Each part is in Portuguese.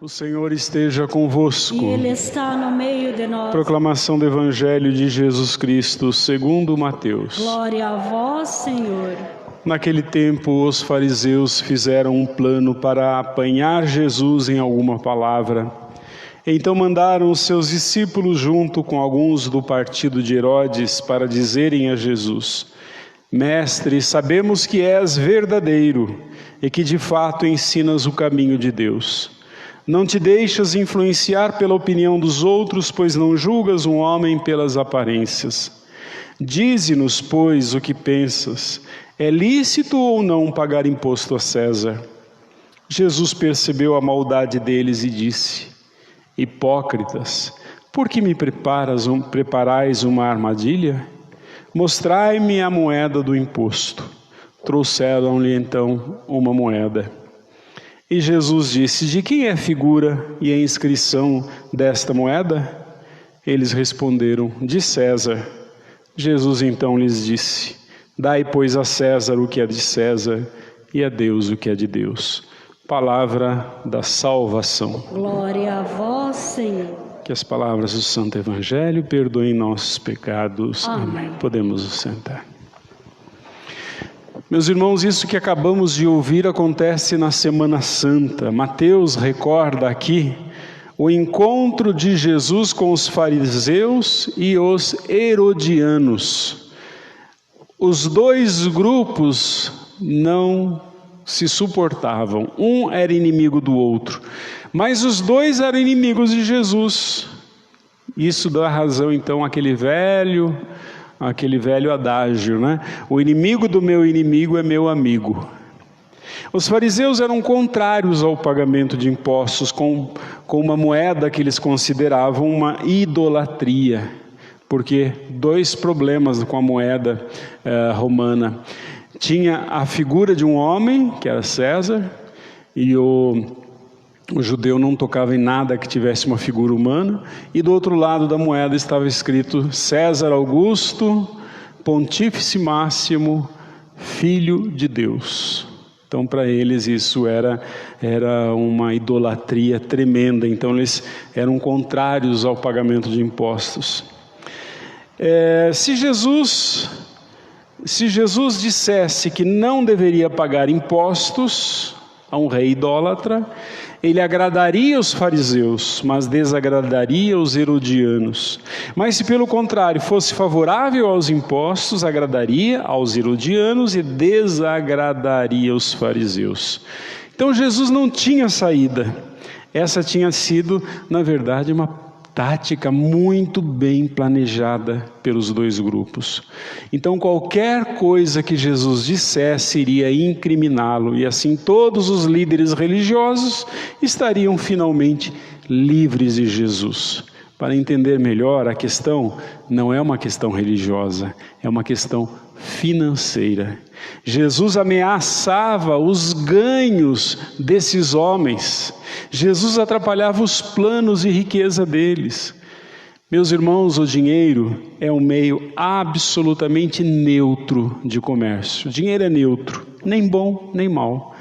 O Senhor esteja convosco. E Ele está no meio de nós. Proclamação do Evangelho de Jesus Cristo, segundo Mateus. Glória a vós, Senhor. Naquele tempo, os fariseus fizeram um plano para apanhar Jesus em alguma palavra. Então mandaram os seus discípulos junto com alguns do partido de Herodes para dizerem a Jesus: Mestre, sabemos que és verdadeiro e que de fato ensinas o caminho de Deus. Não te deixas influenciar pela opinião dos outros, pois não julgas um homem pelas aparências. Dize-nos, pois, o que pensas. É lícito ou não pagar imposto a César? Jesus percebeu a maldade deles e disse: Hipócritas, por que me preparais uma armadilha? Mostrai-me a moeda do imposto. Trouxeram-lhe então uma moeda. E Jesus disse: De quem é a figura e a inscrição desta moeda? Eles responderam: De César. Jesus então lhes disse: Dai, pois, a César o que é de César e a Deus o que é de Deus. Palavra da salvação. Glória a vós, Senhor. Que as palavras do Santo Evangelho perdoem nossos pecados. Amém. Podemos nos sentar. Meus irmãos, isso que acabamos de ouvir acontece na Semana Santa. Mateus recorda aqui o encontro de Jesus com os fariseus e os herodianos. Os dois grupos não se suportavam, um era inimigo do outro, mas os dois eram inimigos de Jesus. Isso dá razão então àquele velho adágio, né? O inimigo do meu inimigo é meu amigo. Os fariseus eram contrários ao pagamento de impostos com uma moeda que eles consideravam uma idolatria, porque dois problemas com a moeda romana. Tinha a figura de um homem, que era César, e o judeu não tocava em nada que tivesse uma figura humana, e do outro lado da moeda estava escrito César Augusto, Pontífice Máximo, Filho de Deus. Então para eles isso era uma idolatria tremenda, então eles eram contrários ao pagamento de impostos. Se Jesus dissesse que não deveria pagar impostos a um rei idólatra, ele agradaria os fariseus, mas desagradaria os herodianos. Mas se pelo contrário fosse favorável aos impostos, agradaria aos herodianos e desagradaria os fariseus. Então Jesus não tinha saída. Essa tinha sido, na verdade, uma tática muito bem planejada pelos dois grupos. Então qualquer coisa que Jesus dissesse iria incriminá-lo, e assim todos os líderes religiosos estariam finalmente livres de Jesus. Para entender melhor, a questão não é uma questão religiosa, é uma questão financeira. Jesus ameaçava os ganhos desses homens. Jesus atrapalhava os planos e riqueza deles. Meus irmãos, o dinheiro é um meio absolutamente neutro de comércio. O dinheiro é neutro, nem bom nem mal.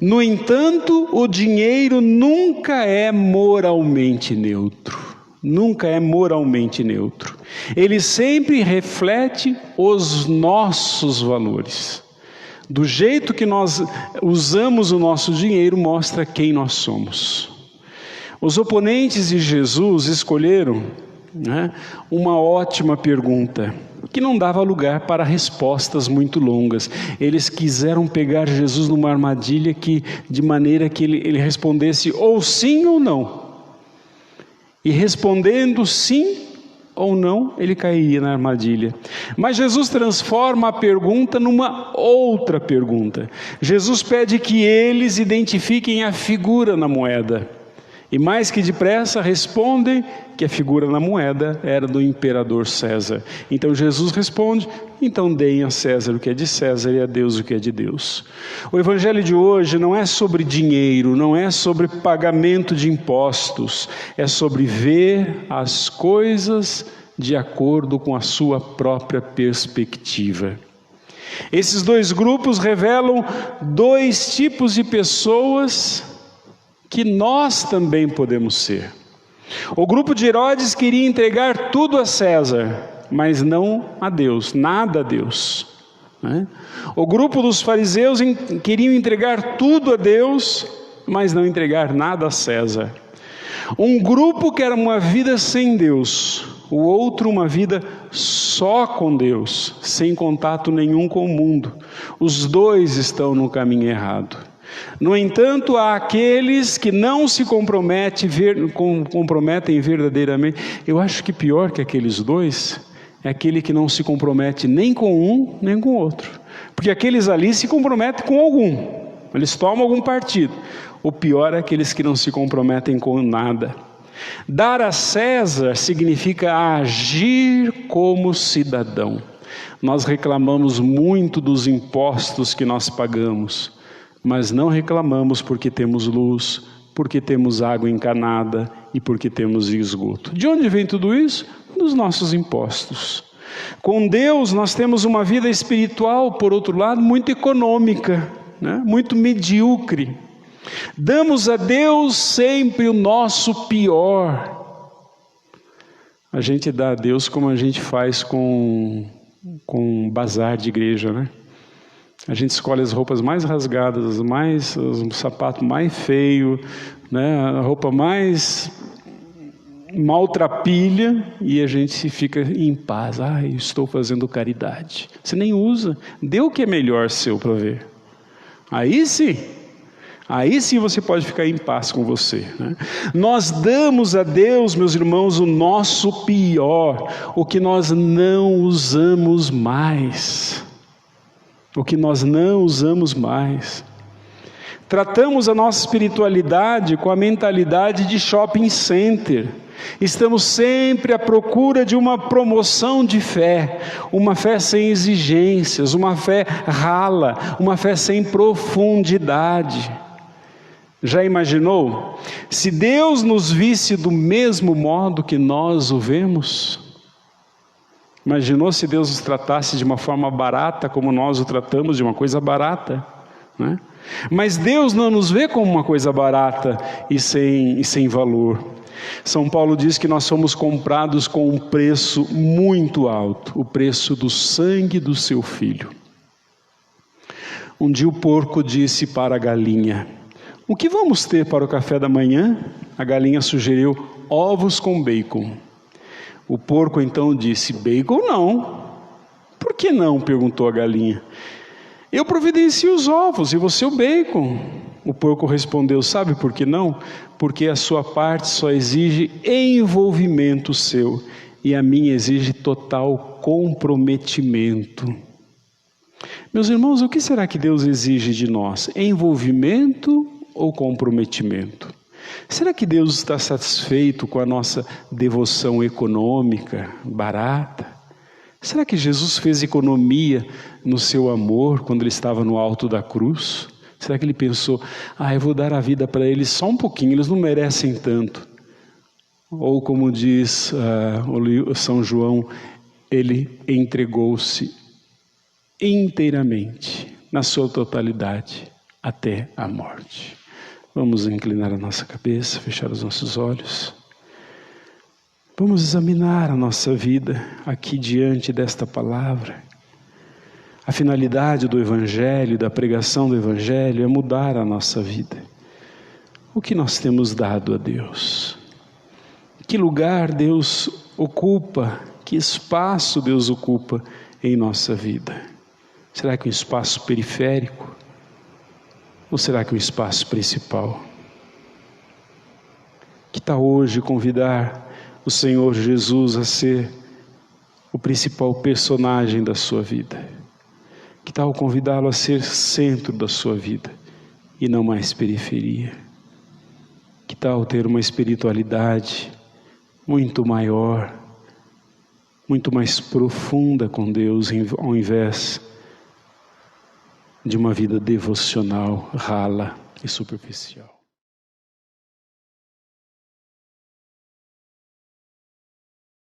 No entanto, o dinheiro nunca é moralmente neutro. Nunca é moralmente neutro. Ele sempre reflete os nossos valores. Do jeito que nós usamos o nosso dinheiro, mostra quem nós somos. Os oponentes de Jesus escolheram, uma ótima pergunta, que não dava lugar para respostas muito longas. Eles quiseram pegar Jesus numa armadilha de maneira que ele respondesse ou sim ou não. E respondendo sim ou não, ele cairia na armadilha. Mas Jesus transforma a pergunta numa outra pergunta. Jesus pede que eles identifiquem a figura na moeda. E mais que depressa respondem que a figura na moeda era do imperador César. Então Jesus responde: então deem a César o que é de César e a Deus o que é de Deus. O evangelho de hoje não é sobre dinheiro, não é sobre pagamento de impostos, é sobre ver as coisas de acordo com a sua própria perspectiva. Esses dois grupos revelam dois tipos de pessoas que nós também podemos ser. O grupo de Herodes queria entregar tudo a César, mas não a Deus, nada a Deus, né? O grupo dos fariseus queriam entregar tudo a Deus, mas não entregar nada a César. Um grupo quer uma vida sem Deus, o outro uma vida só com Deus, sem contato nenhum com o mundo. Os dois estão no caminho errado. No entanto, há aqueles que não se comprometem verdadeiramente. Eu acho que pior que aqueles dois é aquele que não se compromete nem com um, nem com o outro. Porque aqueles ali se comprometem com algum, eles tomam algum partido. O pior é aqueles que não se comprometem com nada. Dar a César significa agir como cidadão. Nós reclamamos muito dos impostos que nós pagamos, mas não reclamamos porque temos luz, porque temos água encanada e porque temos esgoto. De onde vem tudo isso? Dos nossos impostos. Com Deus nós temos uma vida espiritual, por outro lado, muito econômica, né? Muito medíocre. Damos a Deus sempre o nosso pior. A gente dá a Deus como a gente faz com um bazar de igreja, né? A gente escolhe as roupas mais rasgadas, o sapato mais feio, né? A roupa mais maltrapilha, e a gente fica em paz. Estou fazendo caridade. Você nem usa. Dê o que é melhor seu para ver. Aí sim você pode ficar em paz com você, né? Nós damos a Deus, meus irmãos, o nosso pior, o que nós não usamos mais. O que nós não usamos mais. Tratamos a nossa espiritualidade com a mentalidade de shopping center. Estamos sempre à procura de uma promoção de fé, uma fé sem exigências, uma fé rala, uma fé sem profundidade. Já imaginou? Se Deus nos visse do mesmo modo que nós o vemos? Imaginou se Deus nos tratasse de uma forma barata, como nós o tratamos, de uma coisa barata, né? Mas Deus não nos vê como uma coisa barata e sem valor. São Paulo diz que nós somos comprados com um preço muito alto, o preço do sangue do seu filho. Um dia o porco disse para a galinha: o que vamos ter para o café da manhã? A galinha sugeriu ovos com bacon. O porco então disse: bacon não. Por que não? Perguntou a galinha. Eu providencio os ovos e você o bacon. O porco respondeu: sabe por que não? Porque a sua parte só exige envolvimento seu e a minha exige total comprometimento. Meus irmãos, o que será que Deus exige de nós? Envolvimento ou comprometimento? Será que Deus está satisfeito com a nossa devoção econômica, barata? Será que Jesus fez economia no seu amor quando ele estava no alto da cruz? Será que ele pensou: eu vou dar a vida para eles só um pouquinho, eles não merecem tanto? Ou como diz São João, ele entregou-se inteiramente, na sua totalidade, até a morte. Vamos inclinar a nossa cabeça, fechar os nossos olhos. Vamos examinar a nossa vida aqui diante desta palavra. A finalidade do Evangelho, da pregação do Evangelho, é mudar a nossa vida. O que nós temos dado a Deus? Que lugar Deus ocupa? Que espaço Deus ocupa em nossa vida? Será que um espaço periférico? Ou será que um espaço principal? Que tal hoje convidar o Senhor Jesus a ser o principal personagem da sua vida? Que tal convidá-lo a ser centro da sua vida e não mais periferia? Que tal ter uma espiritualidade muito maior, muito mais profunda com Deus, ao invés de uma vida devocional rala e superficial?